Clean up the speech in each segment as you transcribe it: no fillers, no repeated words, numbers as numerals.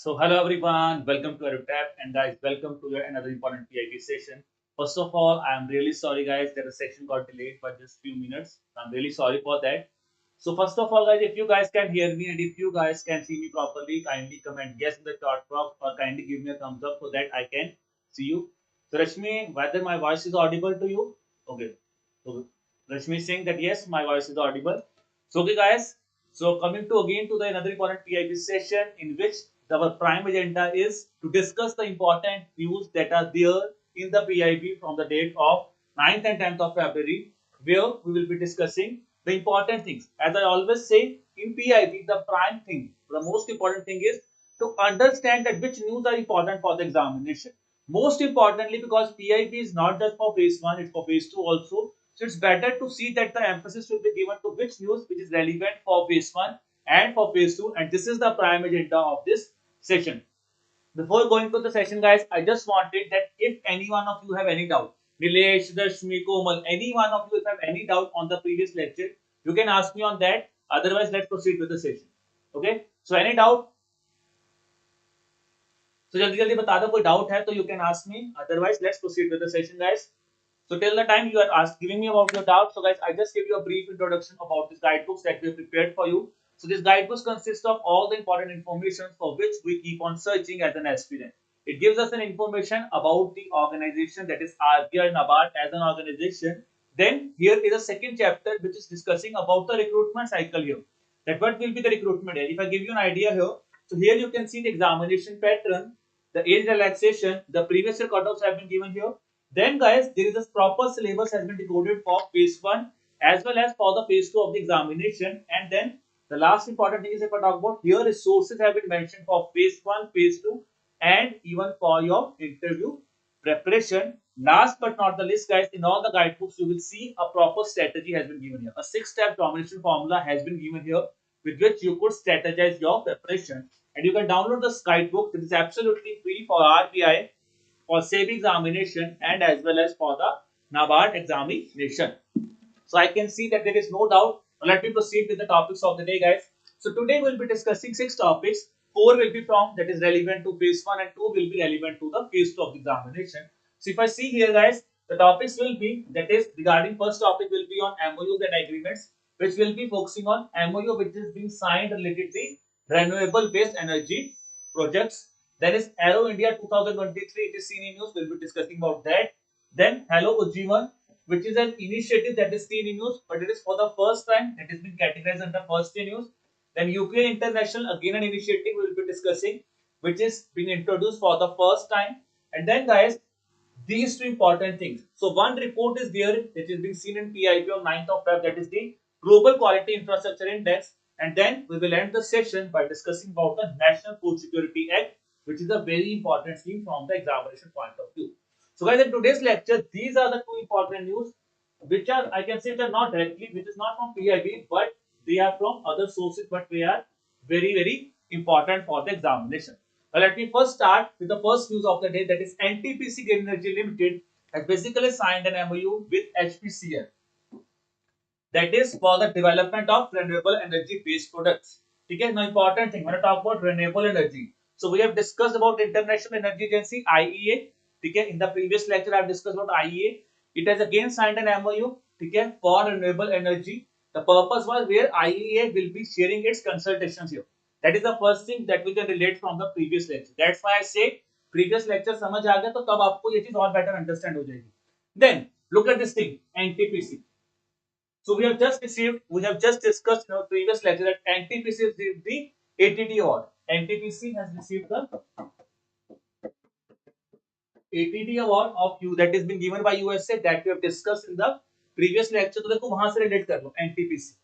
So hello everyone, welcome to EduTap and guys, welcome to your another important PIB session. First of all, I am really sorry guys that the session got delayed by just few minutes. I'm really sorry for that. So first of all guys, if you guys can hear me and if you guys can see me properly, kindly comment yes in the chat box or kindly give me a thumbs up so that I can see you. So Rashmi, whether my voice is audible to you? Okay. So Rashmi is saying that yes, my voice is audible. So okay guys, so coming to again to the another important PIB session in which our prime agenda is to discuss the important news that are there in the PIB from the date of 9th and 10th of February, where we will be discussing the important things. As I always say, in PIB, the prime thing, the most important thing is to understand that which news are important for the examination. Most importantly, because PIB is not just for phase 1, it's for phase 2 also. So it's better to see that the emphasis should be given to which news which is relevant for phase 1 and for phase 2, and this is the prime agenda of this session. Before going to the session guys, I just wanted that if any one of you have any doubt, Nilesh, Rashmi, Komal, any one of you if have any doubt on the previous lecture, you can ask me on that. Otherwise, let's proceed with the session. Okay, so any doubt? So जल्दी जल्दी बता दो कोई doubt है तो you can ask me. Otherwise, let's proceed with the session guys. So till the time you are giving me about your doubt, so guys, I just give you a brief introduction about these guidebooks that we have prepared for you. So this guidebooks consists of all the important information for which we keep on searching as an aspirant. It gives us an information about the organization, that is RBI NABARD as an organization. Then here is a second chapter which is discussing about the recruitment cycle here. That what will be the recruitment here. If I give you an idea here, so here you can see the examination pattern, the age relaxation, the previous year cutoffs have been given here. Then guys, there is a proper syllabus has been decoded for phase 1 as well as for the phase 2 of the examination. And then the last important thing is if I talk about here, resources have been mentioned for phase 1, phase 2 and even for your interview preparation. Last but not the least guys, in all the guidebooks you will see a proper strategy has been given here. A 6-step domination formula has been given here with which you could strategize your preparation. And you can download this guidebook. It is absolutely free for RBI, for SEBI examination and as well as for the NABARD examination. So I can see that there is no doubt. Now let me proceed with the topics of the day guys. So today we will be discussing 6 topics. 4 will be from that is relevant to phase 1 and 2 will be relevant to the phase 2 of the examination. So if I see here guys, the topics will be that is regarding first topic will be on MOUs and agreements, which will be focusing on MOU which is being signed related to renewable based energy projects. That is Aero India 2023. It is seen news. We'll be discussing about that. Then Hello Ujjivan, which is an initiative that is seen news, but it is for the first time. It has been categorized under first news. Then UPI International, again an initiative we will be discussing, which is being introduced for the first time. And then guys, these two important things. So one report is there, it is being seen in PIB on 9th of Feb, that is the Global Quality Infrastructure Index. And then we will end the session by discussing about the National Food Security Act, which is a very important scheme from the examination point of view. So guys, in today's lecture, these are the two important news which are, I can say, they are not directly, which is not from PIB, but they are from other sources, but they are very important for the examination. Now let me first start with the first news of the day, that is NTPC Green Energy Limited has basically signed an MOU with HPCL, that is for the development of renewable energy based products. Okay, now important thing when I talk about renewable energy. So we have discussed about International Energy Agency IEA. Okay, in the previous lecture I have discussed about IEA. It has again signed an MOU. Okay, for renewable energy. The purpose was where IEA will be sharing its consultations here. That is the first thing that we can relate from the previous lecture. That's why I say previous lecture समझ आ गया तो तब आपको ये चीज और better understand हो जाएगी. Then look at this thing NTPC. So we have just discussed in our previous lecture that NTPC received the ATD award. NTPC has received the ATD award of you that is been given by USA, that we have discussed in the previous lecture. तो देखो वहां से relate कर लो NTPC.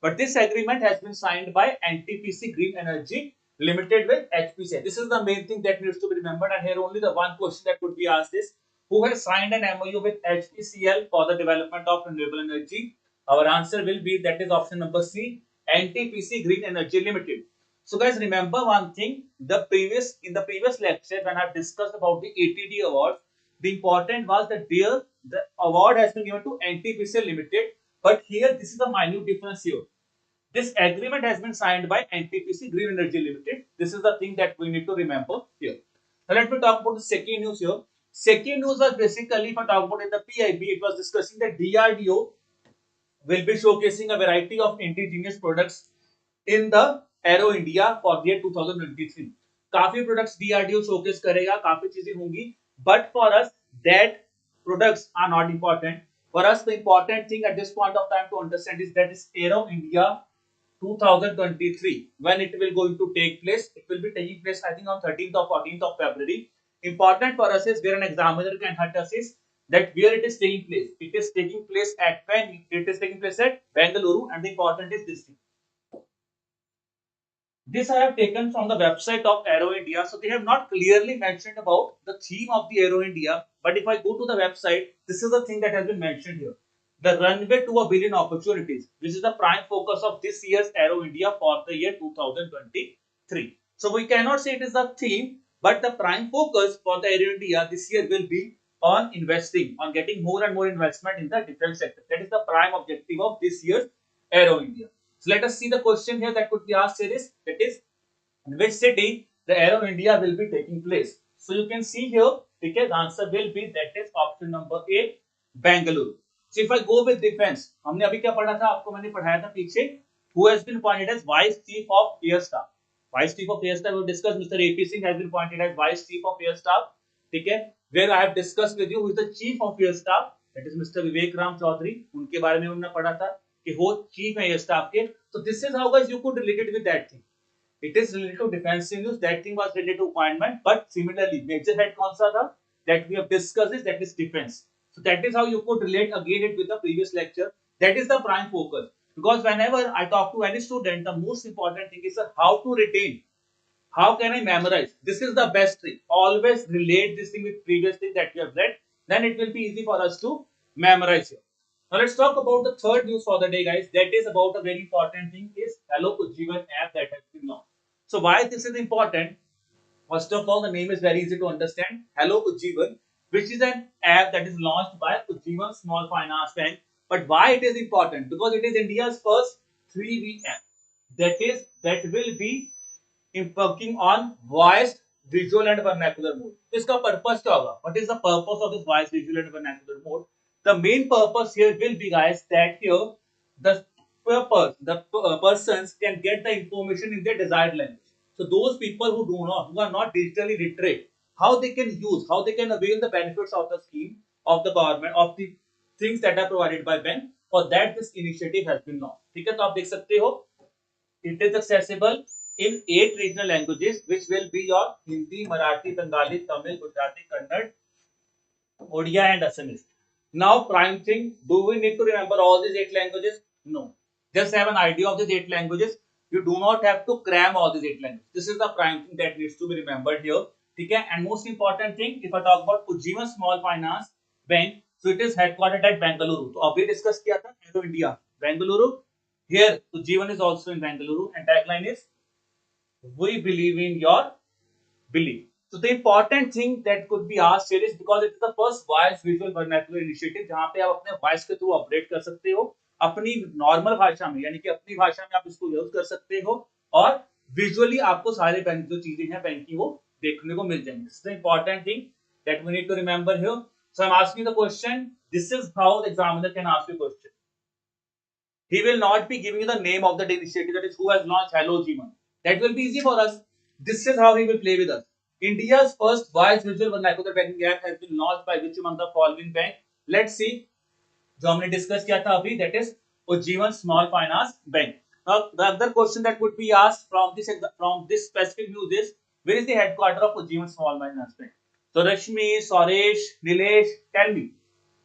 But this agreement has been signed by NTPC Green Energy Limited with HPCL. This is the main thing that needs to be remembered. And here only the one question that could be asked is, who has signed an MOU with HPCL for the development of renewable energy? Our answer will be that is option number C, NTPC Green Energy Limited. So guys, remember one thing, in the previous lecture when I discussed about the ATD award, the important was that there the award has been given to NTPC Limited, but here this is a minute difference here. This agreement has been signed by NTPC Green Energy Limited. This is the thing that we need to remember here. Now let me talk about the second news here. Second news was basically, if I talk about in the PIB, it was discussing that DRDO will be showcasing a variety of indigenous products in the Aero India for the year 2023. काफी products DRDO showcase करेगा, काफी चीजें होंगी, but for us that products are not important. For us, the important thing at this point of time to understand is that is Aero India 2023, when it will going to take place. It will be taking place, I think, on 13th or 14th of February. Important for us is where an examiner can hurt us is that where it is taking place. It is taking place at when it is taking place at Bengaluru, and the important is this thing. This I have taken from the website of Aero India. So they have not clearly mentioned about the theme of the Aero India. But if I go to the website, this is the thing that has been mentioned here. The runway to a billion opportunities. This is the prime focus of this year's Aero India for the year 2023. So we cannot say it is the theme, but the prime focus for the Aero India this year will be on investing, on getting more and more investment in the defense sector. That is the prime objective of this year's Aero India. So let us see the question here that could be asked here is, that is, in which city the Aero India will be taking place. So you can see here, okay, the answer will be, that is option number A, Bangalore. So if I go with defense, हमने अभी क्या पढ़ा था, आपको मैंने पढ़ाया था पीछे, who has been appointed as Vice Chief of Air Staff. Vice Chief of Air Staff we discussed, Mr. AP Singh has been appointed as Vice Chief of Air Staff. ठीक है, where I have discussed with you who is the Chief of Air Staff, that is Mr. Vivek Ram Chaudhary. उनके बारे में हमने पढ़ा था कि वो चीफ है एयर स्टाफ के. So this is how guys you could relate it with that thing. It is related to defense news. That thing was related to appointment, but similarly major head कौन सा था that we have discussed is, that is defense. So that is how you could relate again it with the previous lecture. That is the prime focus, because whenever I talk to any student, the most important thing is how to retain. How can I memorize? This is the best trick. Always relate this thing with previous thing that you have read. Then it will be easy for us to memorize here. Now let's talk about the third news for the day, guys. That is about a very important thing is Hello Ujjivan app that has been launched. So why this is important? First of all, the name is very easy to understand. Hello Ujjivan, which is an app that is launched by Ujjivan Small Finance Bank. But why it is important? Because it is India's first 3V app. That will be working on voice, visual and vernacular mode. तो इसका purpose क्या होगा? What is the purpose of this voice, visual and vernacular mode? The main purpose here will be, guys, that here the persons can get the information in their desired language. So those people who are not digitally literate, how they can use, how they can avail the benefits of the scheme of the government, of the things that are provided by bank. For that this initiative has been launched. ठीक है, तो आप देख सकते हो, it is accessible in 8 regional languages, which will be your Hindi, Marathi, Bengali, Tamil, Gujarati, Kannada, Odia and Assamese. Now, prime thing, do we need to remember all these 8 languages? No. Just have an idea of these 8 languages. You do not have to cram all these 8 languages. This is the prime thing that needs to be remembered here. Okay? And most important thing, if I talk about Ujjivan Small Finance Bank, so it is headquartered at Bengaluru. So, abhi discuss kiya tha, Aero India, Bengaluru. Here, Ujjivan is also in Bengaluru, and tagline is, we believe in your belief. So the important thing that could be asked here is, because it is the first voice visual vernacular initiative जहाँ पे आप अपने voice के through update कर सकते हो अपनी normal भाषा में, यानी कि अपनी भाषा में आप इसको यूज कर सकते हो, और विजुअली आपको सारे बैंक जो चीजें हैं बैंक की वो देखने को मिल जाएंगी. This is the important thing that we need to remember here. So I'm asking the question. This is how the examiner can ask you a question. He will not be giving you the name of the initiative, that is who has launched Hello Jeevan. That will be easy for us. This is how he will play with us. India's first voice visual vernacular banking app has been launched by which among the following bank? Let's see. जो हमने discuss किया था अभी, that is Ujjivan Small Finance Bank. Now the other question that would be asked from this specific news is, where is the headquarter of Ujjivan Small Finance Bank? So Rashmi, Suresh, Nilesh, tell me.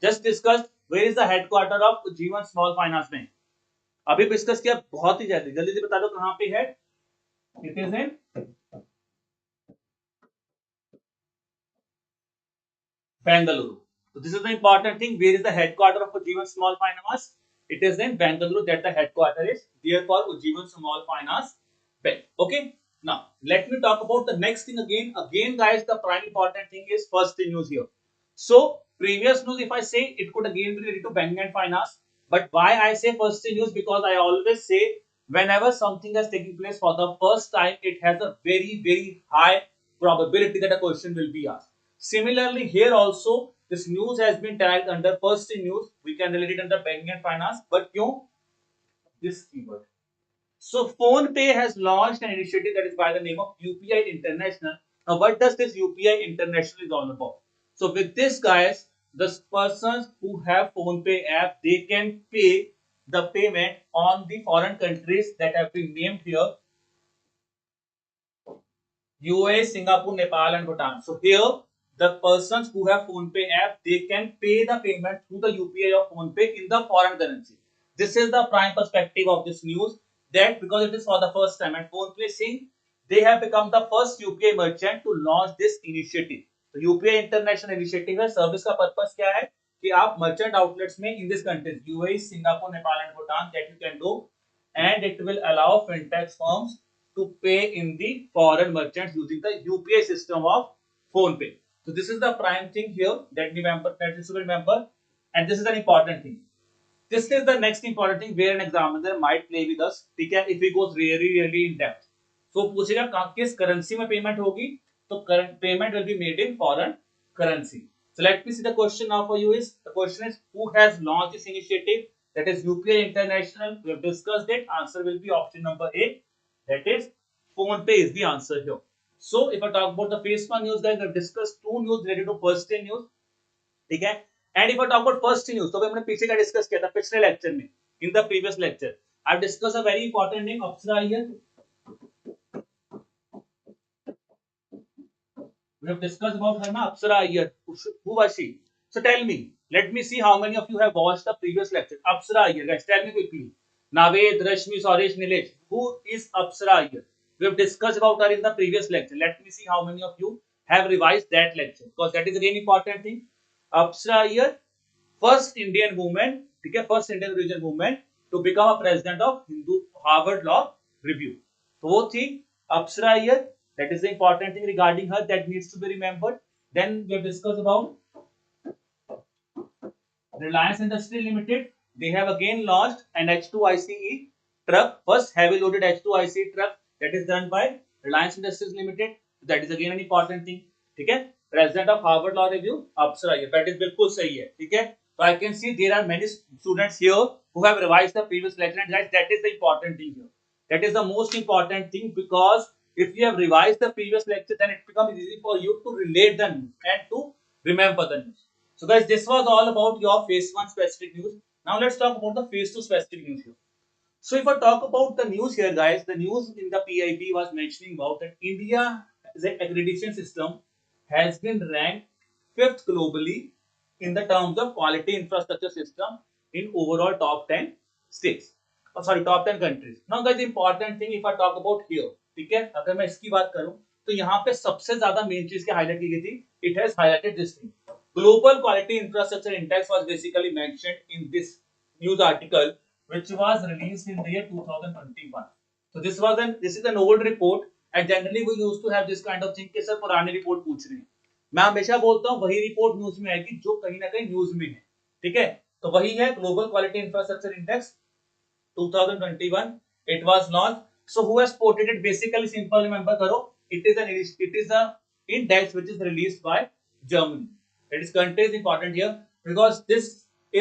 Just discussed where is the headquarter of Ujjivan Small Finance Bank. अभी discuss किया बहुत ही जल्दी जल्दी से बता दो कहां पे है. It is in Bengaluru. So this is the important thing. Where is the headquarter of Ujjivan Small Finance? It is in Bengaluru that the headquarter is. Therefore, Ujjivan Small Finance Bank. Okay. Now let me talk about the next thing again. Again, guys, the prime important thing is first news here. So previous news, if I say, it could again be related to banking and finance. But why I say first news? Because I always say whenever something has taken place for the first time, it has a very high probability that a question will be asked. Similarly, here also this news has been tagged under first in news. We can relate it under banking and finance, but क्यों this keyword? So PhonePe has launched an initiative that is by the name of UPI International. Now, what does this UPI International is all about? So with this, guys, the persons who have PhonePe app, they can pay the payment on the foreign countries that have been named here: UAE, Singapore, Nepal, and Bhutan. So here, the persons who have PhonePe app, they can pay the payment through the UPI of PhonePe in the foreign currency. This is the prime perspective of this news, that because it is for the first time, and PhonePe saying they have become the first UPI merchant to launch this initiative. तो UPI international initiative है. Service का purpose क्या है कि आप merchant outlets में in this countries UAE, Singapore, Nepal and Bhutan that you can do, and it will allow fintech firms to pay in the foreign merchants using the UPI system of PhonePe. So this is the prime thing here that you should remember, and this is an important thing. This is the next important thing where an examiner might play with us. ठीक है, if he goes really in depth, so पूछेगा किस currency में payment होगी, तो current payment will be made in foreign currency. So let me see the question now for you is, the question is who has launched this initiative, that is UPI International. We have discussed it. Answer will be option number A, that is PhonePe is the answer here. So if I talk about the phase one news, guys, we have discussed two news related to first day news. ठीक है, and if I talk about first news, तो हमने पीछे का discuss किया था पिछले lecture में. In the previous lecture I discuss a very important name, Apsara Iyer. We have discussed about her, na, Apsara Iyer. Who was she? So tell me. Let me see how many of you have watched the previous lecture. Apsara Iyer, guys, tell me quickly. Naved, Rashmi, Soresh, Nilesh. Who is Apsara Iyer? We have discussed about her in the previous lecture. Let me see how many of you have revised that lecture, because that is again important thing. Apsara Iyer, first Indian woman, okay, first Indian religion woman to become a president of Hindu Harvard Law Review. So वो थी Apsara Iyer. That is the important thing regarding her that needs to be remembered. Then we have discussed about Reliance Industries Limited. They have again launched an H2ICE truck, first heavy loaded H2ICE truck that is done by Reliance Industries Limited. That is again an important thing. ठीक है, president of Harvard Law Review, Apsara. That is बिल्कुल सही है. ठीक है, so I can see there are many students here who have revised the previous lecture, and guys, that is the important thing here. That is the most important thing, because if you have revised the previous lecture, then it becomes easy for you to relate the news and to remember the news. So guys, this was all about your phase 1 specific news. Now let's talk about the phase 2 specific news here. So if I talk about the news here, guys, the news in the PIB was mentioning about that India as an accreditation system has been ranked 5th globally in the terms of quality infrastructure system in overall top 10 states. Top 10 countries. Now guys, the important thing if I talk about here, ठीक है, अगर मैं इसकी बात करूं तो यहाँ पे सबसे ज्यादा मेन चीज क्या हाईलाइट की गई थी, it has highlighted this thing. Global Quality Infrastructure Index was basically mentioned in this news article, which was released in the year 2021. So this is an old report, and generally we used to have this kind of thing कि sir पुरानी report पूछ रहे हैं. मैं हमेशा बोलता हूँ वही रिपोर्ट न्यूज में आएगी जो कहीं ना कहीं न्यूज में है. ठीक है, तो वही है global quality infrastructure index 2021. It was launched. So who has quoted it? Basically, simple remember करो. It is a index which is released by Germany. It is country is important here because this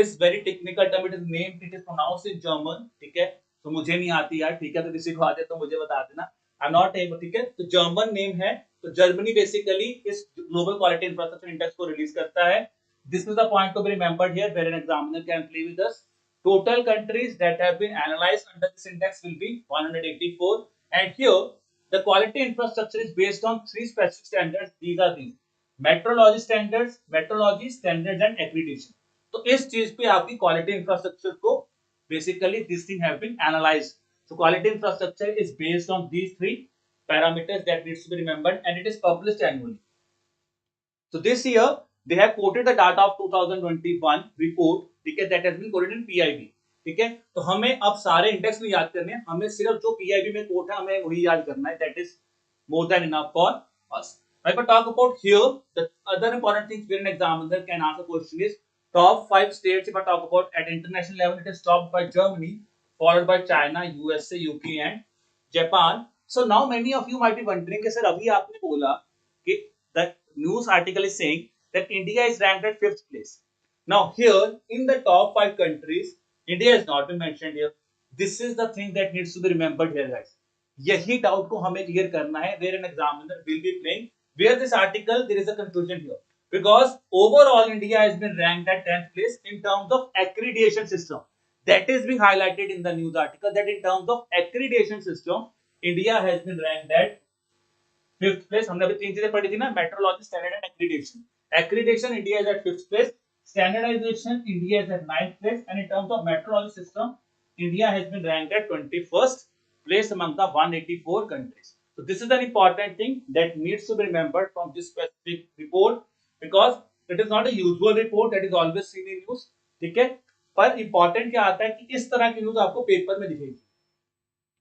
is very technical term. It is named. It is pronounced in German. ठीक है, तो मुझे नहीं आती यार. ठीक है, तो किसी को आते तो मुझे बता देना. I'm not able. ठीक है, तो German name है. तो Germany basically इस global quality infrastructure index को release करता है. This is the point to be remembered here, where an examiner can play with us. Total countries that have been analyzed under this index will be 184, and here the quality infrastructure is based on 3 specific standards. These are these: metrology standards, and accreditation. तो इस चीज पे आपकी quality infrastructure को basically this thing have been analyzed. So quality infrastructure is based on these 3 parameters that needs to be remembered, and it is published annually. So this year they have quoted the data of 2021 report, ठीक है, that has been quoted in PIB. ठीक है, तो हमें अब सारे index में याद करने हैं, हमें सिर्फ जो PIB में कोट है हमें वही याद करना है. That is more than enough for us. If I talk about here, the other important things where an examiner can ask a question is top 5 states. If I talk about at international level, it is topped by Germany, followed by China, USA, UK and Japan. So now many of you might be wondering कि sir अभी आपने बोला कि the news article is saying that India is ranked at 5th place. Now here in the top 5 countries, India has not been mentioned here. This is the thing that needs to be remembered here, guys. यही doubt को हमें clear करना है. Where an examiner will be playing. Where this article there is a confusion here because overall India has been ranked at 10th place in terms of accreditation system. That is being highlighted in the news article that in terms of accreditation system, India has been ranked at 5th place. हमने अभी 3 चीजें पढ़ी थी ना, metrology, standard and accreditation. Accreditation, India is at 5th place. Standardization, India is at 9th place. And in terms of metrology system, India has been ranked at 21st place among the 184 countries. So this is an important thing that needs to be remembered from this specific report because it is not a usual report that is always seen in news. ठीक है, पर important क्या आता है कि इस तरह की न्यूज आपको पेपर में दिखेगी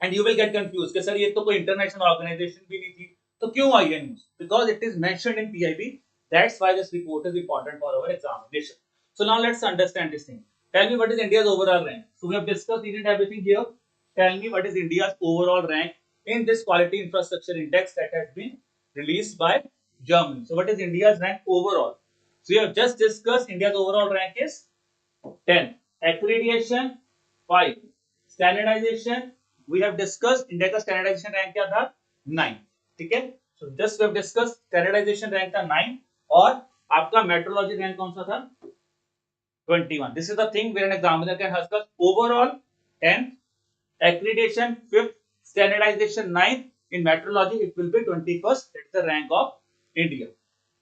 and you will get confused कि सर ये तो कोई इंटरनेशनल ऑर्गेनाइजेशन भी नहीं थी तो क्यों आई है news because it is mentioned in PIB. That's why this report is important for our examination. So now let's understand this thing. Tell me what is India's overall rank. So we have discussed each and everything here. Tell me what is India's overall rank in this quality infrastructure index that has been released by Germany. So what is India's rank overall? So we have just discussed India's overall rank is 10. Accreditation 5. Standardization we have discussed. India का standardization rank क्या था 9. ठीक है. So just we have discussed standardization rank था 9 और आपका metrology rank कौन सा था 21. This is the thing where an examiner can ask us overall 10th, accreditation 5th, standardization 9th. In metrology it will be 21st. That is the rank of India.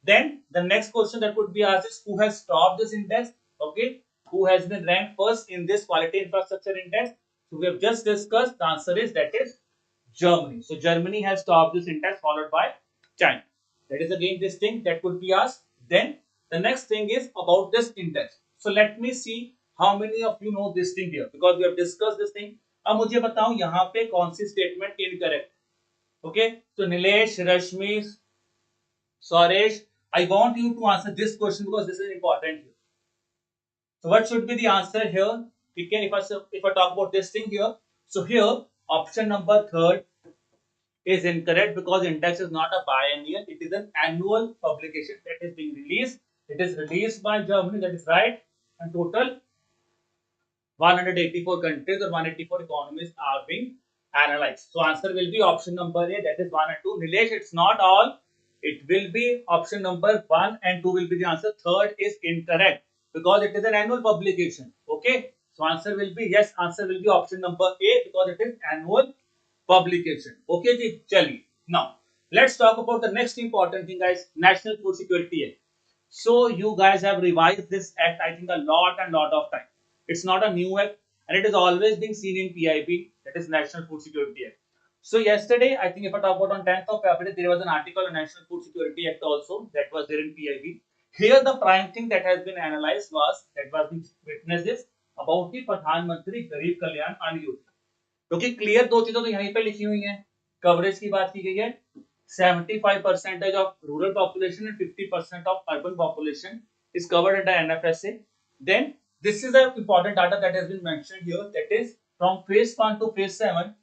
Then the next question that could be asked is who has topped this index? Okay, who has been ranked first in this quality infrastructure index? So we have just discussed. The answer is that is Germany. So Germany has topped this index followed by China. That is again this thing that could be asked. Then the next thing is about this index. So let me see how many of you know this thing here because we have discussed this thing. अब मुझे बताओ यहाँ पे कौन सी statement incorrect. Okay, तो नीलेश, रश्मि, Suresh, I want you to answer this question because this is important here. So what should be the answer here? Okay, if I talk about this thing here, so here option number 3rd is incorrect because index is not a biennial, it is an annual publication that is being released. It is released by Germany, that is right, and total 184 countries or 184 economies are being analyzed. So answer will be option number A, that is 1 and 2. Nilesh, it's not all. It will be option number 1 and 2 will be the answer. 3rd is incorrect because it is an annual publication. Okay. So answer will be yes. Answer will be option number A because it is annual publication. Okay, ji, chaliye. Now let's talk about the next important thing, guys. National Food Security Act. So you guys have revised this act, I think, a lot of time. It's not a new act and it is always being seen in PIB. That is National Food Security Act. So yesterday, I think if I talk about on 10th of February, there was an article on National Food Security Act also that was there in PIB. Here the prime thing that has been analyzed was that was being witnessed is about the प्रधानमंत्री गरीब कल्याण अन्न योजना. क्योंकि clear दो चीजें तो यहीं पे लिखी हुई हैं. कवरेज की बात की गई है 75% of rural population and 50% of urban population is covered under NFSA. Then this is the important data that has been mentioned here. That is from phase 1 to phase 7.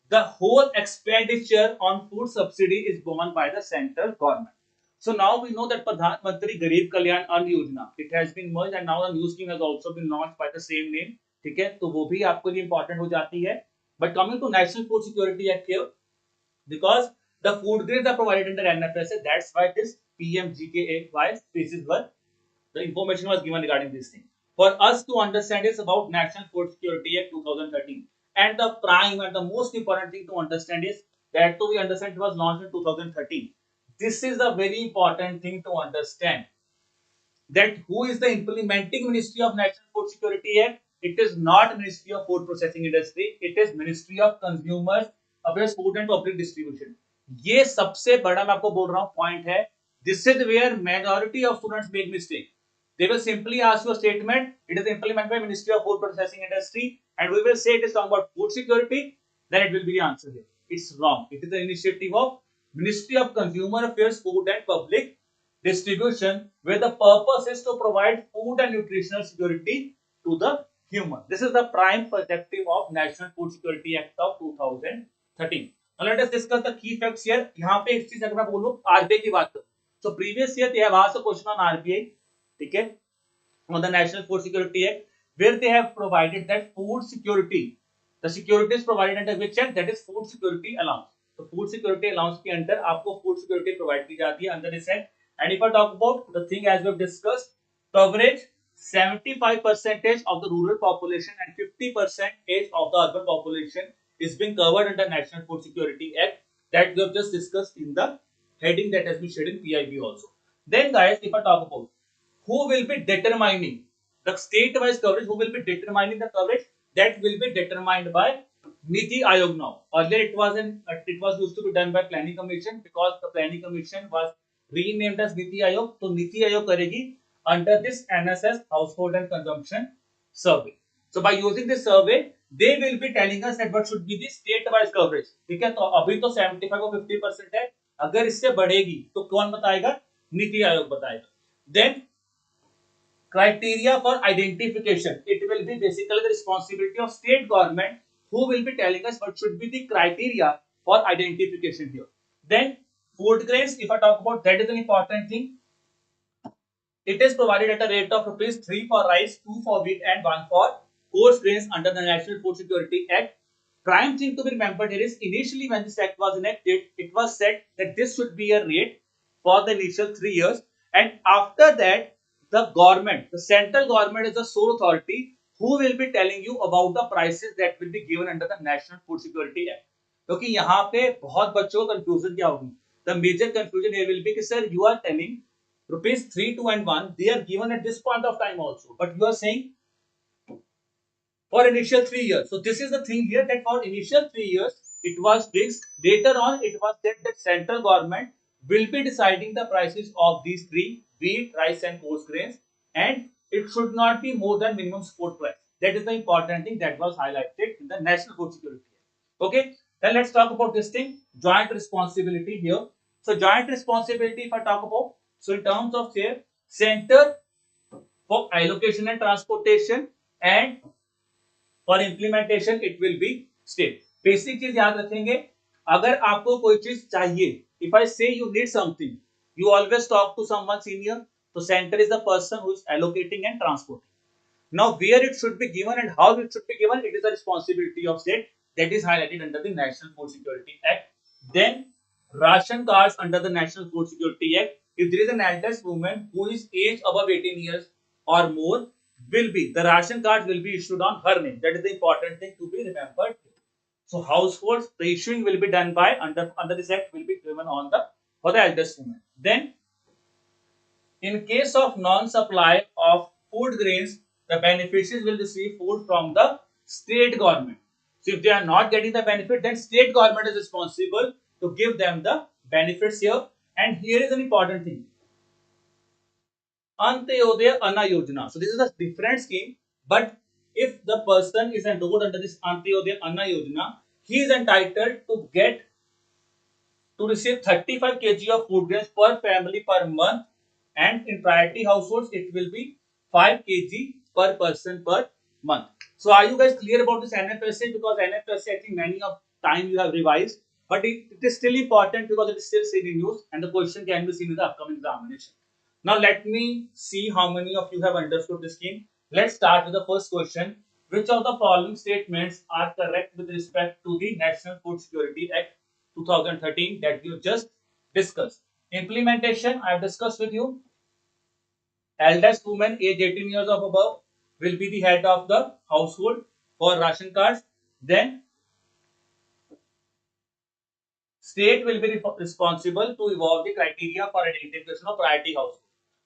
The whole expenditure on food subsidy is borne by the central government. So now we know that Pradhan Mantri Garib Kalyan Ann Yojana, it has been merged and now the new scheme has also been launched by the same name. ठीक है, तो वो भी आपके लिए important हो जाती है. But coming to National Food Security Act here, because the food grains are provided under NFSA, that's why this PMGKA spaces were the information was given regarding this thing. For us to understand is about National Food Security Act 2013. And the prime and the most important thing to understand is that we understand it was launched in 2013. This is the very important thing to understand. That who is the implementing Ministry of National Food Security Act? It is not Ministry of Food Processing Industry. It is Ministry of Consumers Affairs, Food and Public Distribution. ये सबसे बड़ा मैं आपको बोल रहा हूँ point है. This is where majority of students make mistake. They will simply ask you a statement. It is implemented by Ministry of Food Processing Industry, and we will say it is talking about food security. Then it will be the answer here. It's wrong. It is the initiative of Ministry of Consumer Affairs, Food and Public Distribution, where the purpose is to provide food and nutritional security to the human. This is the prime objective of National Food Security Act of 2013. Now let us discuss the key facts here. यहाँ पे एक चीज अगर मैं बोलूँ RBI की बात करूँ, so previous year they have asked a question on RBI, ठीक है, on the National Food Security Act, where they have provided that food security, the security is provided under which act, that is food security allowance. तो food security allowance के under आपको food security provide की जाती है under this act. And if I talk about the thing as we have discussed, coverage 75% of the rural population and 50% of the urban population is being covered under National Food Security Act that we have just discussed in the heading that has been shared in PIB also. Then guys, if I talk about who will be determining the state-wise coverage, who will be determining the coverage, that will be determined by Niti Ayog now. Earlier it was used to be done by Planning Commission because the Planning Commission was renamed as Niti Ayog. So Niti Ayog करेगी under this NSS Household and Consumption Survey. So by using this survey, they will be telling us that what should be the state-wise coverage. ठीक है, तो अभी तो 75 और 50% है. अगर इससे बढ़ेगी तो कौन बताएगा? नीति आयोग बताएगा. Then criteria for identification, it will be basically the responsibility of state government who will be telling us what should be the criteria for identification here. Then food grains, if I talk about, that is an important thing. It is provided at a rate of ₹3 for rice, 2 for wheat and 1 for coarse grains under the National Food Security Act. Prime thing to be remembered here is initially when this act was enacted, it was said that this should be a rate for the initial 3 years, and after that the government, the central government is the sole authority who will be telling you about the prices that will be given under the National Food Security Act. क्योंकि यहाँ पे बहुत बच्चों को confusion क्या होगी, the major confusion here will be कि sir you are telling ₹3, 2 and 1 they are given at this point of time also, but you are saying for initial 3 years. So this is the thing here that for initial 3 years it was fixed. Later on it was said that central government will be deciding the prices of these three: wheat, rice and coarse grains, and it should not be more than minimum support price. That is the important thing that was highlighted in the National Food Security Act. Okay, then let's talk about this thing, joint responsibility here. So joint responsibility, if I talk about, so in terms of here, center for allocation and transportation, and for implementation it will be state. Basic चीज याद रखेंगे, अगर आपको कोई चीज चाहिए, if I say you need something, you always talk to someone senior. So center is the person who is allocating and transporting. Now where it should be given and how it should be given, it is the responsibility of state that is highlighted under the National Food Security Act. Then ration cards under the National Food Security Act. If there is an eldest woman who is aged above 18 years or more, will be the ration card will be issued on her name. That is the important thing to be remembered. So households, the issuing will be done by under this act will be given on the for the eldest woman. Then in case of non-supply of food grains, the beneficiaries will receive food from the state government. So if they are not getting the benefit, then state government is responsible to give them the benefits here. And here is an important thing, Antyodaya Anna Yojana. So this is a different scheme, but if the person is enrolled under this Antyodaya Anna Yojana, he is entitled to receive 35 kg of food grains per family per month, and in priority households it will be 5 kg per person per month. So are you guys clear about this NFSA? Because NFSA, I think many of time you have revised, but it is still important because it is still seen in news and the question can be seen in the upcoming examination. Now let me see how many of you have understood this scheme. Let's start with the first question. Which of the following statements are correct with respect to the National Food Security Act 2013 that we have just discussed? Implementation, I have discussed with you. Eldest woman age 18 years of above will be the head of the household for ration cards. Then state will be responsible to evolve the criteria for identification of priority household.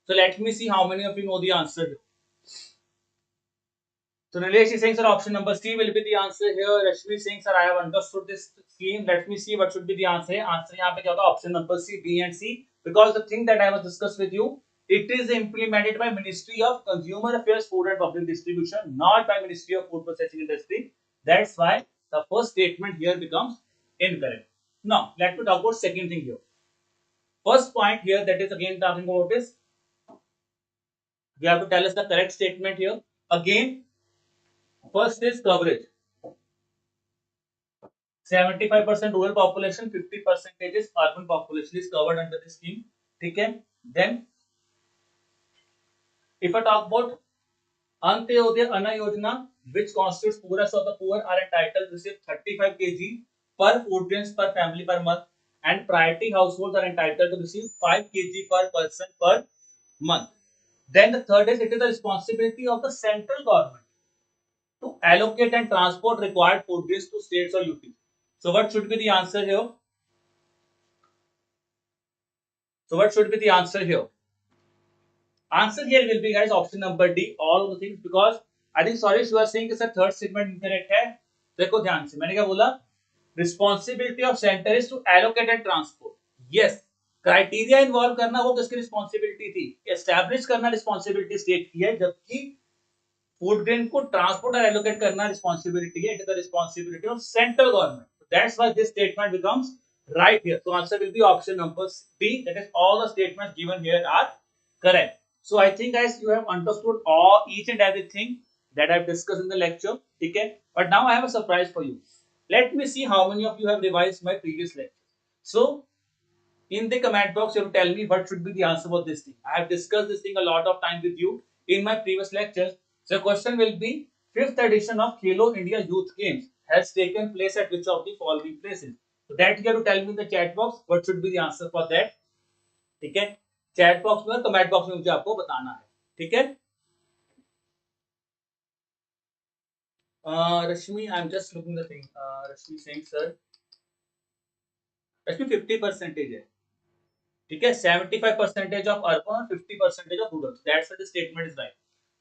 So let me see how many of you know the answer here. So Nilesh is saying, sir, option number C will be the answer here. Rashmi is saying, sir, I have understood this scheme. Let me see what should be the answer. Answer यहाँ पे क्या होगा? Option number C, B and C. Because the thing that I was discussed with you, it is implemented by Ministry of Consumer Affairs, Food and Public Distribution, not by Ministry of Food Processing Industry. That's why the first statement here becomes incorrect. Now, let me talk about second thing here. First point here that is again talking about is, you have to tell us the correct statement here. Again, First is coverage. 75% rural population, 50% is urban population is covered under this scheme. Okay. Then if I talk about Antyodaya Anna Yojana, which constitutes poorest of the poor, are entitled to receive 35 kg per food grains per family per month, and priority households are entitled to receive 5 kg per person per month. Then the third is, it is the responsibility of the central government to allocate and transport required food grains to states or UT. So what should be the answer here? So what should be the answer here? Answer here will be, guys, option number D, all the things, because I think sorry you are saying कि sir third segment incorrect है. देखो ध्यान से मैंने क्या बोला, responsibility of center is to allocate and transport. Yes, criteria involve करना वो किसकी responsibility थी, establish करना responsibility state की है, जबकि फूड ग्रेन को ट्रांसपोर्ट और एलोकेट करना रिस्पांसिबिलिटी है, it is the responsibility of central government. That's why this statement becomes right here. So answer will be option number D. That is, all the statements given here are correct. So I think, guys, you have understood all each and everything that I've discussed in the lecture. Okay, but now I have a surprise for you. Let me see how many of you have revised my previous lecture. So in the comment box, you have to tell me what should be the answer for this thing. I have discussed this thing a lot of time with you in my previous lectures. So the question will be, fifth edition of Khelo India Youth Games has taken place at which of the following places? So that you have to tell me in the chat box what should be the answer for that. ठीक है, chat box में comment box में मुझे आपको बताना है. ठीक है. Rashmi, I'm just looking the thing. Rashmi saying, sir, Rashmi 50% है. ठीक है, 75% ऑफ अर्बन और 50% of rural. That's what the statement is right.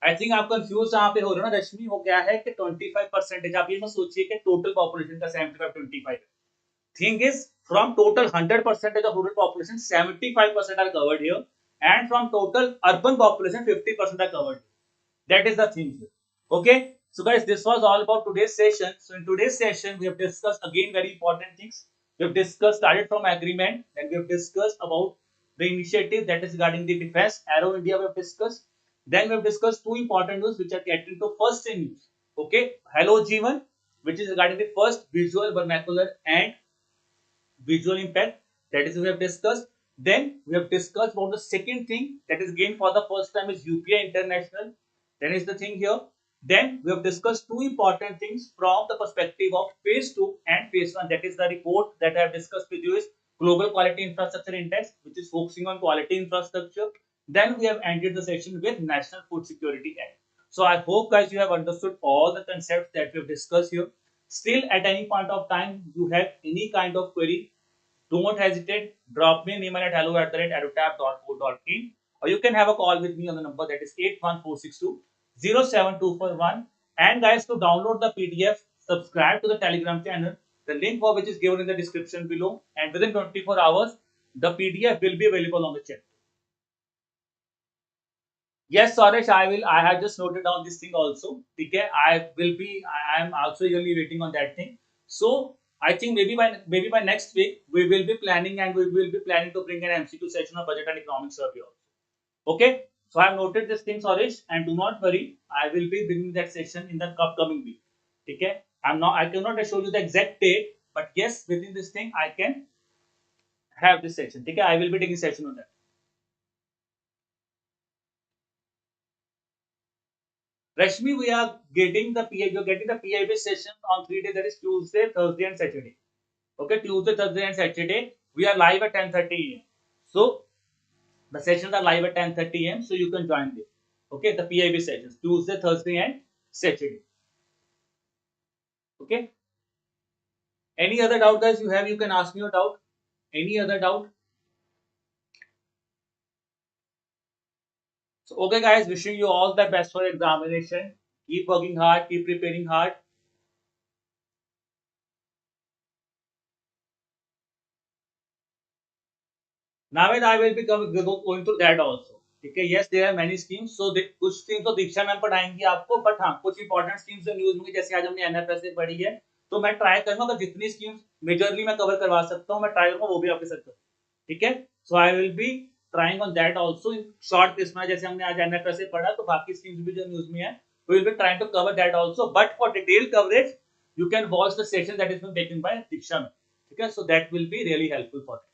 I think आप कंफ्यूज यहाँ पे हो रहे हो ना रश्मि, वो क्या है कि 25%. आप ये मत सोचिए कि टोटल पॉपुलेशन का 75-25 है. Thing is, from total 100% of rural population 75% are covered here, and from total urban population 50% are covered. That is the thing here. Okay. So guys, this was all about today's session. So in today's session, we have discussed again very important things. We have discussed, started from agreement, then we have discussed about the initiative that is regarding the defense. Aero India we have discussed. Then we have discussed two important news which are getting to first in news. Okay. Hello Jeevan, which is regarding the first visual, vernacular and visual impact, that is we have discussed. Then we have discussed about the second thing that is again for the first time is UPI International. That is the thing here. Then we have discussed two important things from the perspective of phase 2 and phase 1. That is the report that I have discussed with you is Global Quality Infrastructure Index, which is focusing on quality infrastructure. Then we have ended the session with National Food Security Act. So I hope, guys, you have understood all the concepts that we have discussed here. Still, at any point of time you have any kind of query, don't hesitate, drop me an email at hello@edutab.co.in, or you can have a call with me on the number that is 81462 07241. And guys, to download the PDF, subscribe to the Telegram channel, the link for which is given in the description below, and within 24 hours the PDF will be available on the channel. Yes, Suresh, I will. I have just noted down this thing also. Okay, I will be. I am also eagerly waiting on that thing. So I think maybe by next week we will be planning, and we will be planning to bring an MCQ session on budget and economic survey also. Okay. So I have noted this thing, Suresh, and do not worry. I will be bringing that session in the upcoming week. Okay. I cannot show you the exact date, but yes, within this thing I can have this session. Okay. I will be taking session on that. Rashmi, we are getting the PIB, you're getting the PIB session on 3 days, that is Tuesday, Thursday, and Saturday. Okay, Tuesday, Thursday, and Saturday. We are live at 10:30 am. So the sessions are live at 10:30 am. So you can join them. Okay, the PIB sessions Tuesday, Thursday, and Saturday. Okay. Any other doubt, guys, you have? You can ask me a doubt. Any other doubt? So okay, guys, wishing you all the best for examination. Keep working hard. Keep preparing hard. Now I will be going through that also. ठीक है, yes, there are many schemes. So कुछ schemes तो दीक्षा ma'am पढ़ाएंगी आपको, but हाँ कुछ important schemes जो news में, जैसे आज हमने एनएफएस से पढ़ी है, तो मैं ट्राई करूंगा कि जितनी schemes मेजरली मैं कवर करवा सकता हूँ, मैं ट्राई करूंगा वो भी आपके साथ करूँ. ठीक है, so I will be trying on that also in short. इसमें जैसे हमने आज एनएफएस से पढ़ा, तो बाकी schemes भी जो न्यूज में है We will be trying to cover that also. But for detailed coverage, you can watch the session that is been taken by Diksham. Okay, so that will be really helpful for that.